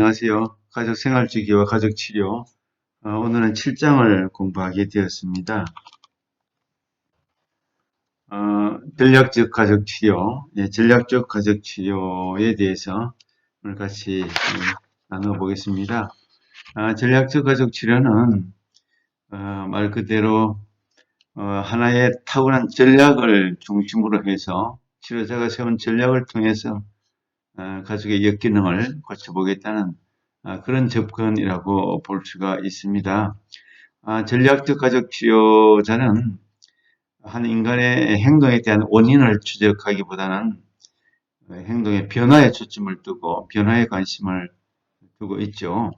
안녕하세요. 가족생활지기와 가족치료. 오늘은 7장을 공부하게 되었습니다. 전략적 가족치료, 전략적 가족치료에 대해서 오늘 같이 나눠보겠습니다. 전략적 가족치료는 말 그대로 하나의 타고난 전략을 중심으로 해서 치료자가 세운 전략을 통해서 가족의 역기능을 고쳐보겠다는 그런 접근이라고 볼 수가 있습니다. 전략적 가족 치료자는 한 인간의 행동에 대한 원인을 추적하기보다는 행동의 변화에 초점을 두고 변화에 관심을 두고 있죠.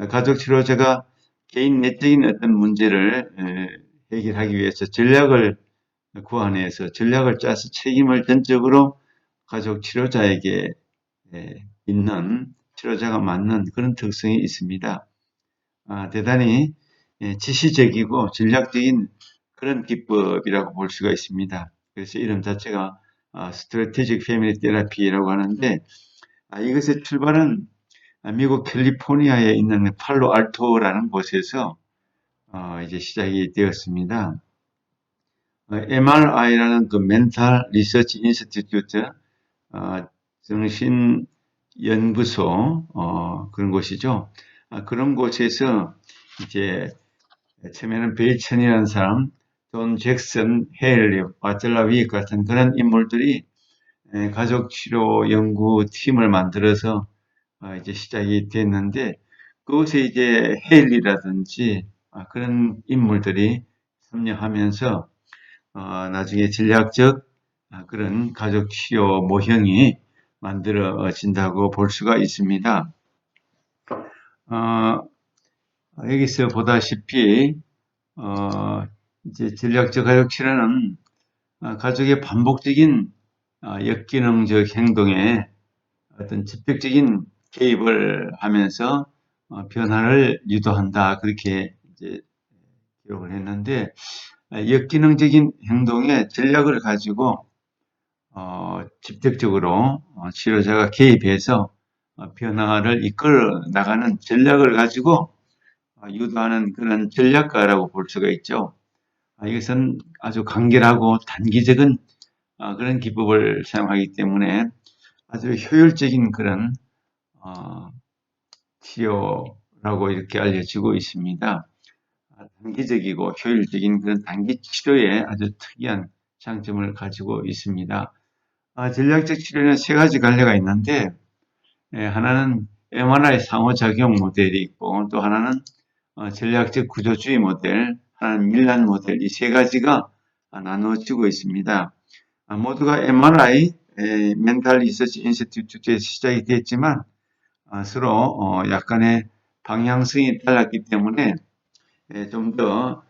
가족 치료자가 개인 내적인 어떤 문제를 해결하기 위해서 전략을 구안해서 전략을 짜서 책임을 전적으로 가족 치료자에게 있는 치료자가 맞는 그런 특성이 있습니다. 대단히 지시적이고 전략적인 그런 기법이라고 볼 수가 있습니다. 그래서 이름 자체가 스트래티직 패밀리 테라피라고 하는데 이것의 출발은 미국 캘리포니아에 있는 팔로 알토라는 곳에서 이제 시작이 되었습니다. MRI라는 그 멘탈 리서치 인스티튜트 정신연구소 그런 곳이죠. 그런 곳에서 이제 처음에는 베이천이라는 사람, 존 잭슨, 헤일리, 바젤라 위 같은 그런 인물들이 가족치료 연구팀을 만들어서 이제 시작이 됐는데 그곳에 이제 헤일리라든지 그런 인물들이 참여하면서 나중에 전략적 그런 가족치료 모형이 만들어진다고 볼 수가 있습니다. 여기서 보다시피 이제 전략적 가족치료는 가족의 반복적인 역기능적 행동에 어떤 직접적인 개입을 하면서 변화를 유도한다 그렇게 이제 기록을 했는데 역기능적인 행동의 전략을 가지고 직접적으로 치료자가 개입해서 변화를 이끌어 나가는 전략을 가지고 유도하는 그런 전략가라고 볼 수가 있죠. 이것은 아주 간결하고 단기적인 그런 기법을 사용하기 때문에 아주 효율적인 그런 치료라고 이렇게 알려지고 있습니다. 단기적이고 효율적인 그런 단기 치료에 아주 특이한 장점을 가지고 있습니다. 전략적 치료는 세 가지 갈래가 있는데 하나는 MRI 상호작용 모델이 있고 또 하나는 전략적 구조주의 모델, 하나는 밀란 모델 이 세 가지가 나누어지고 있습니다. 모두가 MRI 멘탈 리서치 인스티튜트에서 시작이 됐지만 서로 약간의 방향성이 달랐기 때문에 좀 더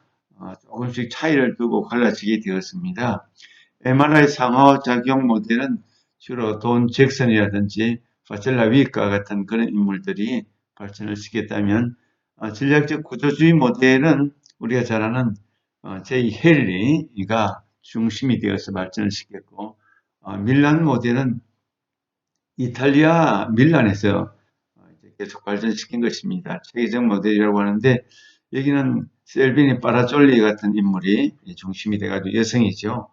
조금씩 차이를 두고 갈라지게 되었습니다. MRI 상호작용 모델은 주로 돈 잭슨이라든지 바첼라 위과 같은 그런 인물들이 발전을 시켰다면 전략적 구조주의 모델은 우리가 잘 아는 제이 헨리가 중심이 되어서 발전을 시켰고 밀란 모델은 이탈리아 밀란에서 계속 발전시킨 것입니다. 체계적 모델이라고 하는데 여기는 셀비니 파라졸리 같은 인물이 중심이 돼가지고 여성이죠.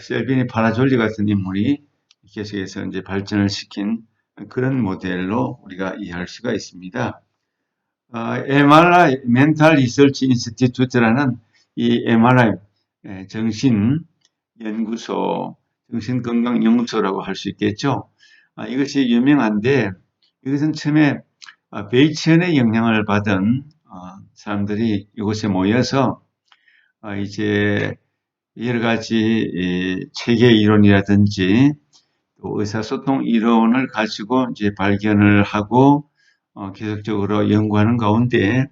셀비니 파라졸리 같은 인물이 계속해서 이제 발전을 시킨 그런 모델로 우리가 이해할 수가 있습니다. MRI 멘탈 리서치 인스티튜트라는 이 MRI 정신 연구소, 정신건강연구소라고 할 수 있겠죠. 이것이 유명한데 이것은 처음에 베이천의 영향을 받은 사람들이 이곳에 모여서 이제 여러 가지 체계 이론이라든지 또 의사소통 이론을 가지고 이제 발견을 하고 계속적으로 연구하는 가운데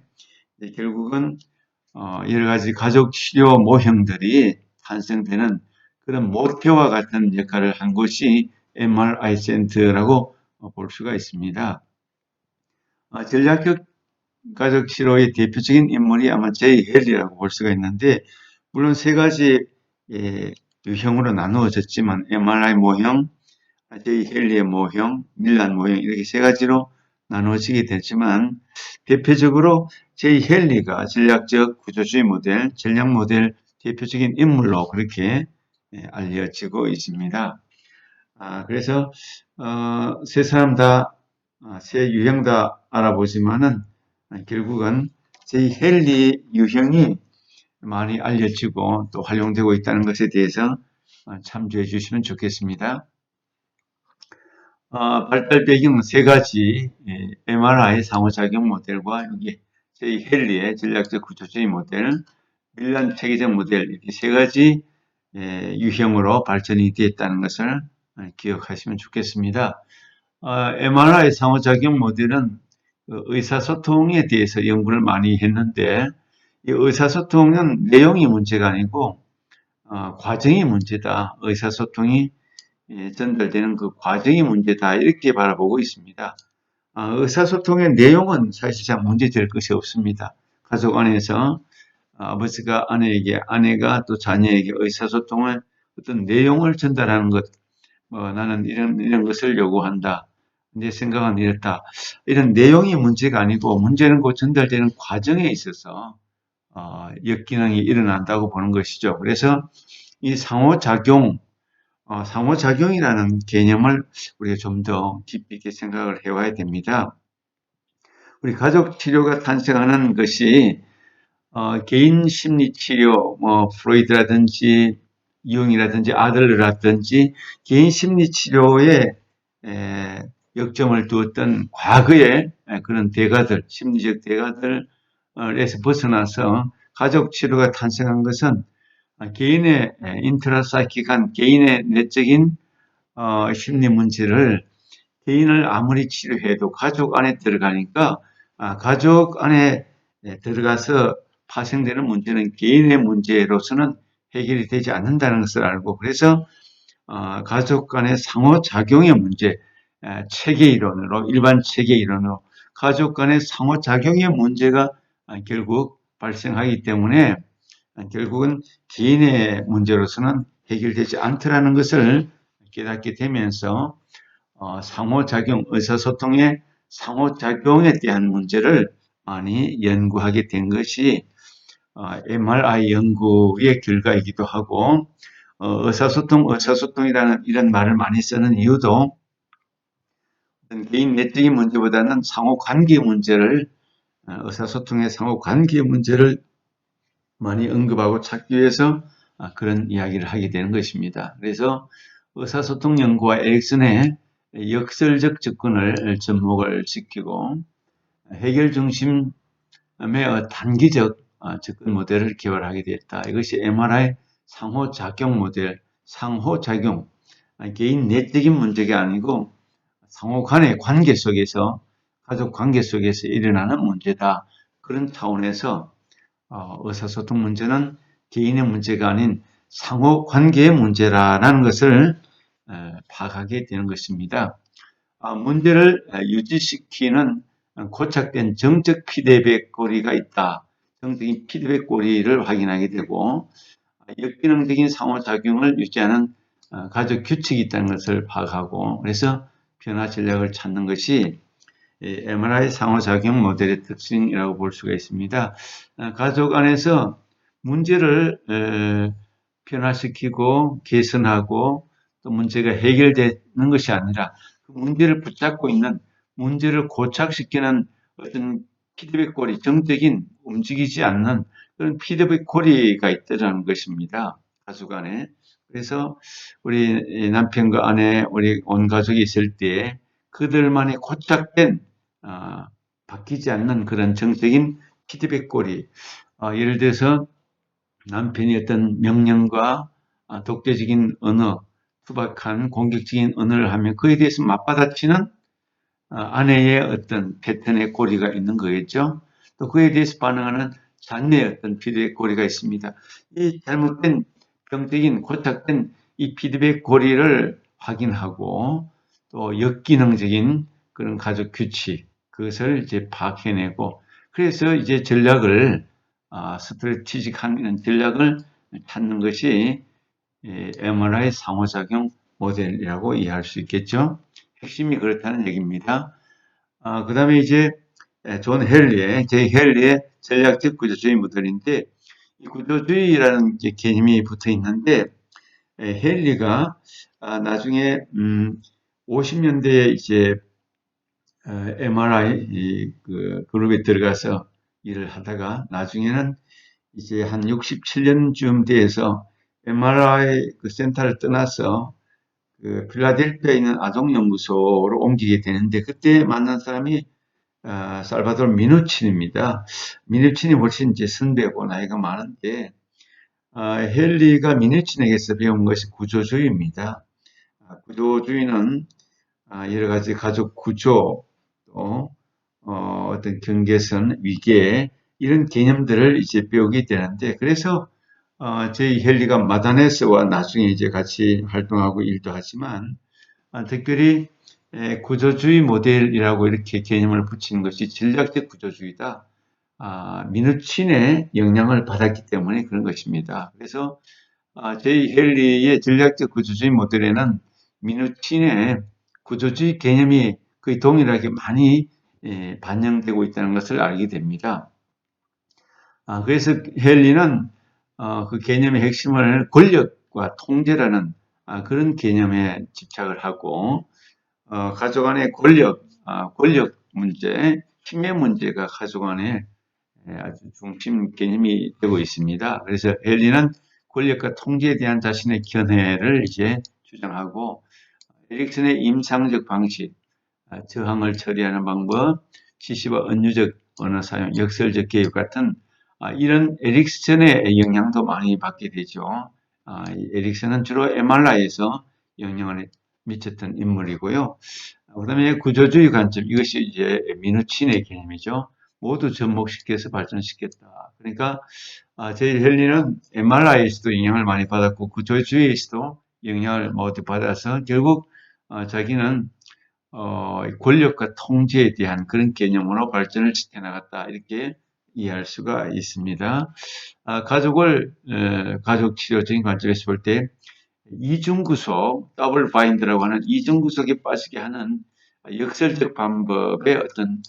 결국은 여러 가지 가족 치료 모형들이 탄생되는 그런 모태와 같은 역할을 한 것이 MRI 센터라고 볼 수가 있습니다. 전략적 가족 치료의 대표적인 인물이 아마 제이 헬리라고 볼 수가 있는데 물론 세 가지 유형으로 나누어졌지만 MRI 모형, 제이 헬리의 모형, 밀란 모형 이렇게 세 가지로 나누어지게 되지만 대표적으로 제이 헨리가 전략적 구조주의 모델, 전략 모델 대표적인 인물로 그렇게 알려지고 있습니다. 그래서 세 사람 다, 세 유형 다 알아보지만은 결국은 제이 헨리 유형이 많이 알려지고 또 활용되고 있다는 것에 대해서 참조해 주시면 좋겠습니다. 발달 배경은 세 가지, MRI 상호작용 모델과 여기 저희 헨리의 전략적 구조주의 모델, 밀란 체계적 모델, 이렇게 세 가지 유형으로 발전이 되었다는 것을 기억하시면 좋겠습니다. MRI 상호작용 모델은 의사소통에 대해서 연구를 많이 했는데, 이 의사소통은 내용이 문제가 아니고 과정이 문제다. 의사소통이 전달되는 그 과정이 문제다. 이렇게 바라보고 있습니다. 의사소통의 내용은 사실상 문제될 것이 없습니다. 가족 안에서 아버지가 아내에게, 아내가 또 자녀에게 의사소통을 어떤 내용을 전달하는 것, 나는 이런 것을 요구한다. 내 생각은 이렇다. 이런 내용이 문제가 아니고 문제는 그 전달되는 과정에 있어서 역기능이 일어난다고 보는 것이죠. 그래서 이 상호작용이라는 개념을 우리가 좀 더 깊이 있게 생각을 해와야 됩니다. 우리 가족 치료가 탄생하는 것이 개인 심리 치료, 프로이드라든지 유응이라든지 아들러라든지 개인 심리 치료에 역점을 두었던 과거의 그런 대가들, 심리적 대가들에서 벗어나서 가족 치료가 탄생한 것은 개인의 인트라사이킥한 개인의 내적인 심리 문제를 개인을 아무리 치료해도 가족 안에 들어가니까 가족 안에 들어가서 파생되는 문제는 개인의 문제로서는 해결이 되지 않는다는 것을 알고 그래서 가족 간의 상호작용의 문제, 체계 이론으로 일반 체계 이론으로 가족 간의 상호작용의 문제가 결국 발생하기 때문에 결국은 개인의 문제로서는 해결되지 않더라는 것을 깨닫게 되면서 상호작용, 의사소통의 상호작용에 대한 문제를 많이 연구하게 된 것이 MRI 연구의 결과이기도 하고 의사소통이라는 이런 말을 많이 쓰는 이유도 개인 내적인 문제보다는 상호관계 문제를 의사소통의 상호관계 문제를 많이 언급하고 찾기 위해서 그런 이야기를 하게 되는 것입니다. 그래서 의사소통 연구와 에릭슨의 역설적 접근을 접목을 시키고 해결 중심의 단기적 접근 모델을 개발하게 되었다. 이것이 MRI 상호작용 모델, 상호작용, 개인 내적인 문제가 아니고 상호 간의 관계 속에서, 가족 관계 속에서 일어나는 문제다. 그런 차원에서 의사소통 문제는 개인의 문제가 아닌 상호 관계의 문제라는 것을 파악하게 되는 것입니다. 문제를 유지시키는 고착된 정적 피드백 고리가 있다. 정적인 피드백 고리를 확인하게 되고 역기능적인 상호작용을 유지하는 가족 규칙이 있다는 것을 파악하고 그래서 변화 전략을 찾는 것이 MRI 상호작용 모델의 특징이라고 볼 수가 있습니다. 가족 안에서 문제를 변화시키고 개선하고 또 문제가 해결되는 것이 아니라 그 문제를 붙잡고 있는 문제를 고착시키는 어떤 피드백 고리, 정적인 움직이지 않는 그런 피드백 고리가 있다는 것입니다. 가족 안에. 그래서 우리 남편과 아내, 우리 온 가족이 있을 때 그들만의 고착된 바뀌지 않는 그런 정적인 피드백 고리. 예를 들어서 남편이 어떤 명령과 독재적인 언어, 투박한 공격적인 언어를 하면 그에 대해서 맞받아치는 아내의 어떤 패턴의 고리가 있는 거겠죠. 또 그에 대해서 반응하는 자녀의 어떤 피드백 고리가 있습니다. 이 잘못된 병적인 고착된 이 피드백 고리를 확인하고 또 역기능적인 그런 가족 규칙 그것을 이제 파악해내고 그래서 이제 전략을 스트래티직한 이런 전략을 찾는 것이 MRI 상호작용 모델이라고 이해할 수 있겠죠. 핵심이 그렇다는 얘기입니다. 그 다음에 이제 존 헨리의, 제이 헨리의 전략적 구조주의 모델인데, 이 구조주의라는 개념이 붙어 있는데, 헨리가 나중에 50년대에 이제 MRI 그 그룹에 들어가서 일을 하다가 나중에는 이제 한 67년쯤 돼서 MRI 그 센터를 떠나서 그 필라델피아에 있는 아동연구소로 옮기게 되는데 그때 만난 사람이 살바도르 미누친입니다. 미누친이 훨씬 이제 선배고 나이가 많은데 헨리가 미누친에게서 배운 것이 구조주의입니다. 구조주의는 여러 가지 가족 구조, 또 어떤 경계선, 위계 이런 개념들을 이제 배우게 되는데 그래서 저희 헨리가 마다네스와 나중에 이제 같이 활동하고 일도 하지만 특별히 구조주의 모델이라고 이렇게 개념을 붙이는 것이 전략적 구조주의다. 미누친의 영향을 받았기 때문에 그런 것입니다. 그래서 저희 헨리의 전략적 구조주의 모델에는 미누친의 구조주의 개념이 거의 동일하게 많이 반영되고 있다는 것을 알게 됩니다. 그래서 헨리는 그 개념의 핵심을 권력과 통제라는 그런 개념에 집착을 하고 가족 안의 권력 문제, 힘의 문제가 가족 안에 아주 중심 개념이 되고 있습니다. 그래서 헨리는 권력과 통제에 대한 자신의 견해를 이제 주장하고 에릭슨의 임상적 방식, 저항을 처리하는 방법, 지시와 은유적 언어 사용, 역설적 개입 같은 이런 에릭슨의 영향도 많이 받게 되죠. 에릭슨은 주로 MRI에서 영향을 미쳤던 인물이고요. 그다음에 구조주의 관점, 이것이 이제 미누친의 개념이죠. 모두 접목시켜서 발전시켰다. 그러니까 저희 헨리는 MRI에서도 영향을 많이 받았고 구조주의에서도 영향을 모두 받아서 결국 자기는 권력과 통제에 대한 그런 개념으로 발전을 시켜나갔다. 이렇게 이해할 수가 있습니다. 가족 치료적인 관점에서 볼 때 이중구속, 더블 바인드라고 하는 이중구속에 빠지게 하는 역설적 방법의 어떤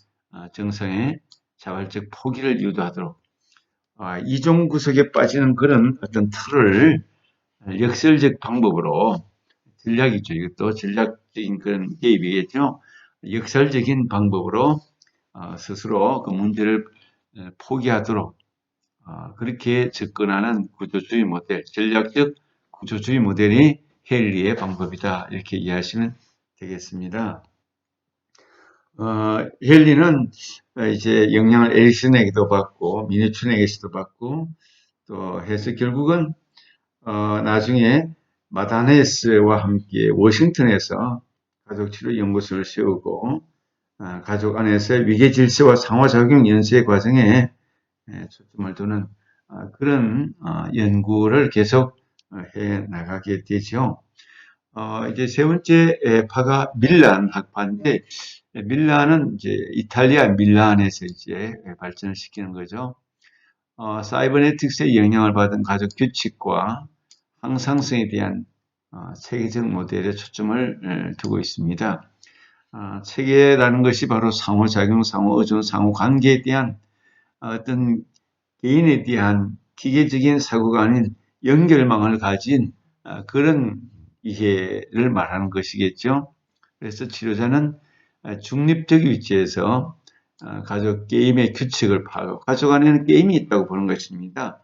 정성의 자발적 포기를 유도하도록 이중구속에 빠지는 그런 어떤 틀을 역설적 방법으로 전략이죠. 이것도 전략적인 그런 개입이겠죠. 역설적인 방법으로 스스로 그 문제를 포기하도록 그렇게 접근하는 구조주의 모델, 전략적 구조주의 모델이 헨리의 방법이다. 이렇게 이해하시면 되겠습니다. 헨리는 이제 영향을 에릭슨에게도 받고 미네춘에게서도 받고 또 해서 결국은 나중에 마다네스와 함께 워싱턴에서 가족치료 연구소를 세우고 가족 안에서의 위계 질서와 상호작용 연수의 과정에 초점을 두는 그런 연구를 계속 해 나가게 되죠. 이제 세 번째 파가 밀란 학파인데 밀란은 이제 이탈리아 밀란에서 이제 발전을 시키는 거죠. 사이버네틱스의 영향을 받은 가족 규칙과 항상성에 대한 체계적 모델에 초점을 두고 있습니다. 체계라는 것이 바로 상호작용, 상호의존, 상호관계에 대한 어떤 개인에 대한 기계적인 사고가 아닌 연결망을 가진 그런 이해를 말하는 것이겠죠. 그래서 치료자는 중립적 위치에서 가족 게임의 규칙을 파악하고 가족 안에는 게임이 있다고 보는 것입니다.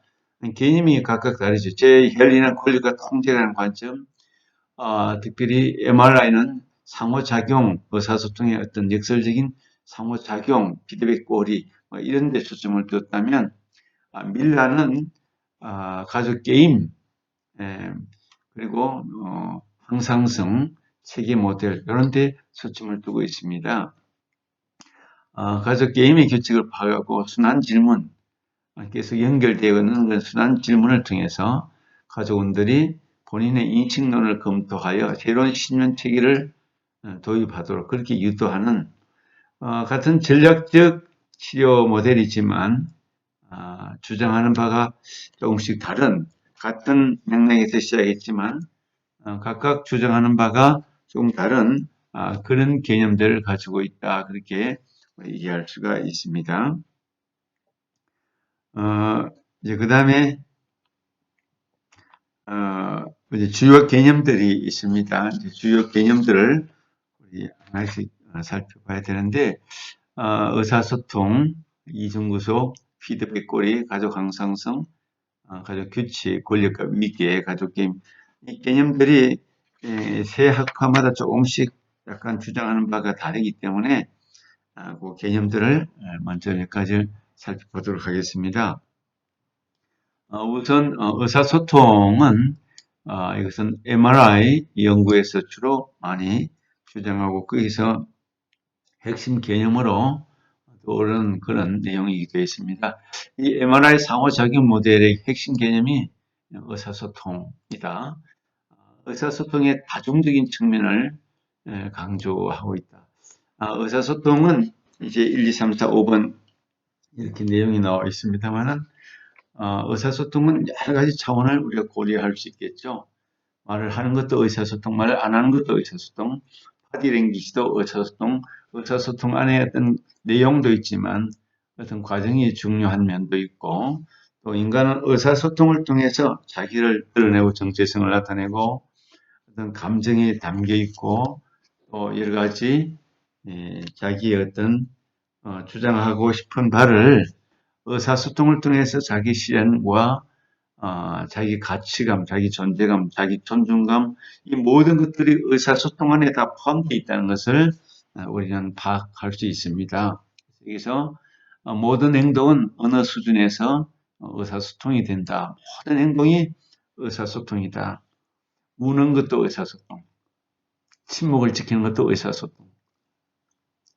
개념이 각각 다르죠. 제 혈리는 권력과 통제라는 관점, 특별히 MRI는 상호작용, 의사소통의 어떤 역설적인 상호작용, 피드백 고리 뭐 이런 데 초점을 두었다면 밀라는 가족 게임 그리고 항상성, 체계 모델 이런 데 초점을 두고 있습니다. 가족 게임의 규칙을 파악하고 순환 질문, 계속 연결되어 있는 순환 질문을 통해서 가족원들이 본인의 인식론을 검토하여 새로운 신념 체계를 도입하도록 그렇게 유도하는 같은 전략적 치료 모델이지만 주장하는 바가 조금씩 다른 같은 맥락에서 시작했지만 각각 주장하는 바가 조금 다른 그런 개념들을 가지고 있다. 그렇게 얘기할 수가 있습니다. 이제 그 다음에, 이제 주요 개념들이 있습니다. 이제 주요 개념들을 우리 하나씩 살펴봐야 되는데, 의사소통, 이중구조, 피드백 고리, 가족 항상성, 가족 규칙, 권력과 위계, 가족 게임. 이 개념들이 새 학파마다 조금씩 약간 주장하는 바가 다르기 때문에 그 개념들을 먼저 몇 가지 살펴보도록 하겠습니다. 우선 의사소통은 이것은 MRI 연구에서 주로 많이 주장하고 거기서 핵심 개념으로 떠오르는 그런 내용이 되어 있습니다. 이 MRI 상호작용 모델의 핵심 개념이 의사소통이다. 의사소통의 다중적인 측면을 강조하고 있다. 의사소통은 이제 1, 2, 3, 4, 5번 이렇게 내용이 나와 있습니다만은 의사소통은 여러 가지 차원을 우리가 고려할 수 있겠죠. 말을 하는 것도 의사소통, 말을 안 하는 것도 의사소통, 바디랭귀지도 의사소통, 의사소통 안에 어떤 내용도 있지만 어떤 과정이 중요한 면도 있고 또 인간은 의사소통을 통해서 자기를 드러내고 정체성을 나타내고 어떤 감정이 담겨 있고 또 여러 가지 자기의 어떤 주장하고 싶은 바를 의사소통을 통해서 자기 실현과 자기 가치감, 자기 존재감, 자기 존중감, 이 모든 것들이 의사소통 안에 다 포함되어 있다는 것을 우리는 파악할 수 있습니다. 여기서 모든 행동은 어느 수준에서 의사소통이 된다. 모든 행동이 의사소통이다. 우는 것도 의사소통, 침묵을 지키는 것도 의사소통,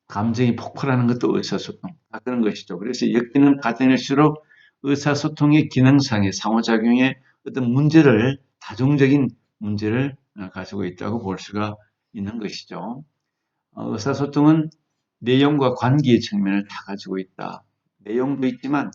감정이 폭발하는 것도 의사소통, 다 그런 것이죠. 그래서 엮이는 과정일수록 의사소통의 기능상의 상호작용의 어떤 문제를, 다중적인 문제를 가지고 있다고 볼 수가 있는 것이죠. 의사소통은 내용과 관계의 측면을 다 가지고 있다. 내용도 있지만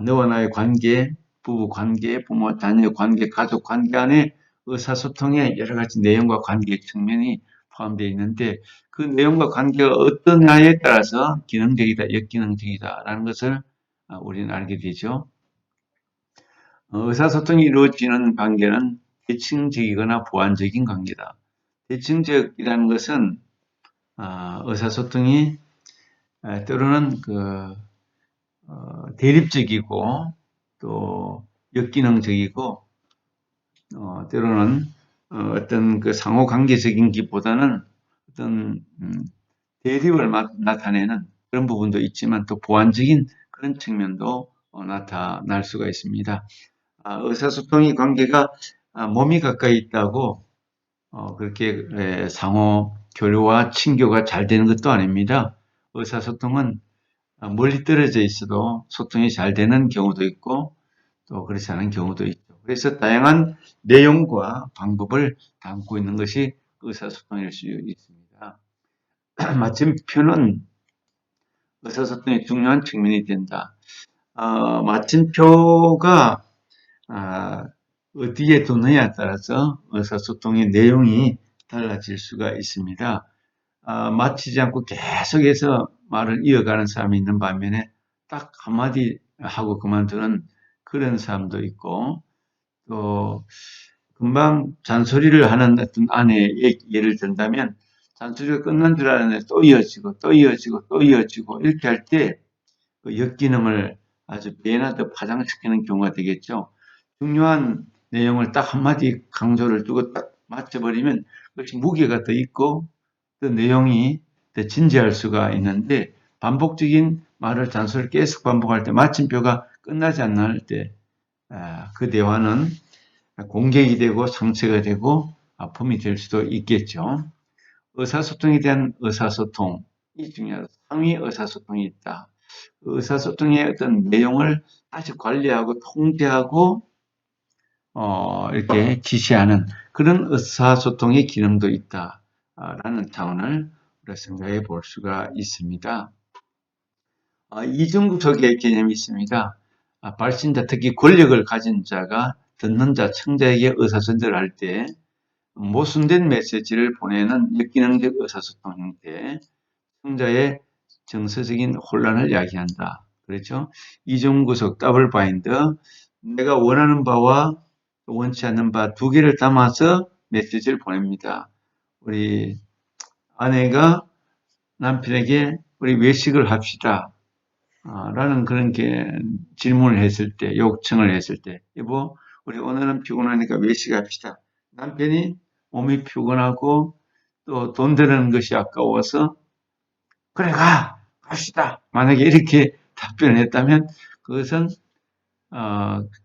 너와 나의 관계, 부부 관계, 부모, 자녀 관계, 가족 관계 안에 의사소통의 여러 가지 내용과 관계의 측면이 포함되어 있는데 그 내용과 관계가 어떠냐에 따라서 기능적이다, 역기능적이다라는 것을 우리는 알게 되죠. 의사소통이 이루어지는 관계는 대칭적이거나 보완적인 관계다. 대칭적이라는 것은 의사소통이 때로는 대립적이고 또 역기능적이고 때로는 어떤 상호 관계적인 기보다는 어떤 대립을 나타내는 그런 부분도 있지만 또 보완적인 그런 측면도 나타날 수가 있습니다. 의사소통의 관계가 몸이 가까이 있다고 그렇게 상호 교류와 친교가 잘 되는 것도 아닙니다. 의사소통은 멀리 떨어져 있어도 소통이 잘 되는 경우도 있고 또 그렇지 않은 경우도 있죠. 그래서 다양한 내용과 방법을 담고 있는 것이 의사소통일 수 있습니다. 마침표는 의사소통의 중요한 측면이 된다. 마침표가 어디에 두느냐에 따라서 의사소통의 내용이 달라질 수가 있습니다. 마치지 않고 계속해서 말을 이어가는 사람이 있는 반면에 딱 한마디 하고 그만두는 그런 사람도 있고 또 금방 잔소리를 하는 어떤 아내의 예를 든다면 잔소리가 끝난 줄 알았는데 또 이어지고 또 이어지고 또 이어지고 이렇게 할 때 그 역기능을 아주 배나 더 파장시키는 경우가 되겠죠. 중요한 내용을 딱 한마디 강조를 두고 딱 맞춰버리면 그것이 무게가 더 있고 또 내용이 더 진지할 수가 있는데 반복적인 말을 잔소리를 계속 반복할 때 마침표가 끝나지 않을 때 그 대화는 공격이 되고 상처가 되고 아픔이 될 수도 있겠죠. 의사소통에 대한 의사소통이 중요하다. 상위 의사소통이 있다. 의사소통의 어떤 내용을 다시 관리하고 통제하고 이렇게 지시하는 그런 의사소통의 기능도 있다라는 차원을 우리가 생각해 볼 수가 있습니다. 이중구석의 개념이 있습니다. 발신자, 특히 권력을 가진 자가 듣는 자, 청자에게 의사전달을 할 때 모순된 메시지를 보내는 역기능적 의사소통 형태, 청자의 정서적인 혼란을 야기한다. 그렇죠? 이중구속, 더블 바인드, 내가 원하는 바와 원치 않는 바 두 개를 담아서 메시지를 보냅니다. 우리 아내가 남편에게 우리 외식을 합시다. 라는 그런 게 질문을 했을 때, 요청을 했을 때, 여보, 우리 오늘은 피곤하니까 외식합시다. 남편이 몸이 피곤하고 또 돈 드는 것이 아까워서 그래 갑시다. 만약에 이렇게 답변을 했다면 그것은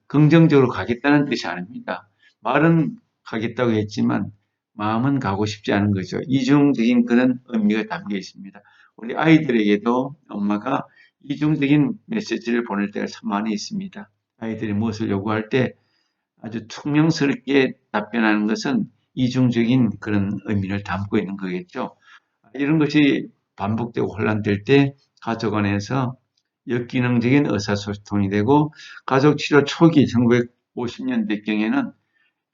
긍정적으로 가겠다는 뜻이 아닙니다. 말은 가겠다고 했지만 마음은 가고 싶지 않은 거죠. 이중적인 그런 의미가 담겨 있습니다. 우리 아이들에게도 엄마가 이중적인 메시지를 보낼 때가 참 많이 있습니다. 아이들이 무엇을 요구할 때 아주 퉁명스럽게 답변하는 것은 이중적인 그런 의미를 담고 있는 거겠죠. 이런 것이 반복되고 혼란될 때 가족 안에서 역기능적인 의사소통이 되고 가족치료 초기 1950년대경에는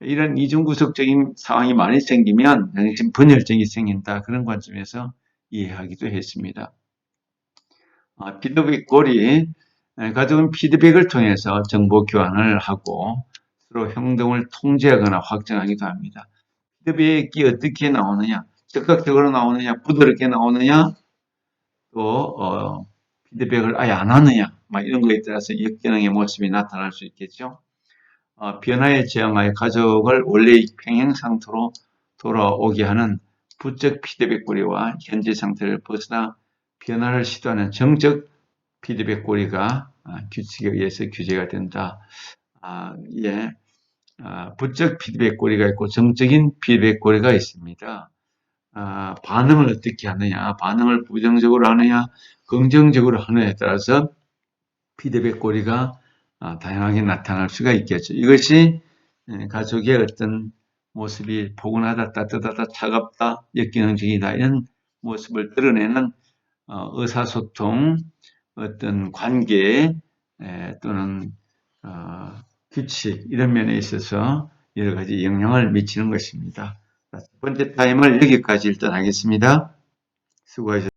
이런 이중구석적인 상황이 많이 생기면 지금 분열증이 생긴다. 그런 관점에서 이해하기도 했습니다. 피드백 고리, 가족은 피드백을 통해서 정보 교환을 하고 서로 행동을 통제하거나 확정하기도 합니다. 피드백이 어떻게 나오느냐, 적극적으로 나오느냐, 부드럽게 나오느냐, 또 피드백을 아예 안 하느냐, 이런 거에 따라서 역기능의 모습이 나타날 수 있겠죠. 변화에 저항하여 가족을 원래의 평행 상태로 돌아오게 하는 부적 피드백 고리와 현재 상태를 벗어나 변화를 시도하는 정적 피드백 고리가 규칙에 의해서 규제가 된다. 예. 부적 피드백 고리가 있고 정적인 피드백 고리가 있습니다. 반응을 어떻게 하느냐, 반응을 부정적으로 하느냐, 긍정적으로 하느냐에 따라서 피드백 고리가 다양하게 나타날 수가 있겠죠. 이것이 가족의 어떤 모습이 포근하다, 따뜻하다, 차갑다, 역기능적이다 이런 모습을 드러내는 의사소통, 어떤 관계 또는 규칙 이런 면에 있어서 여러 가지 영향을 미치는 것입니다. 첫 번째 타임을 여기까지 일단 하겠습니다. 수고하셨습니다.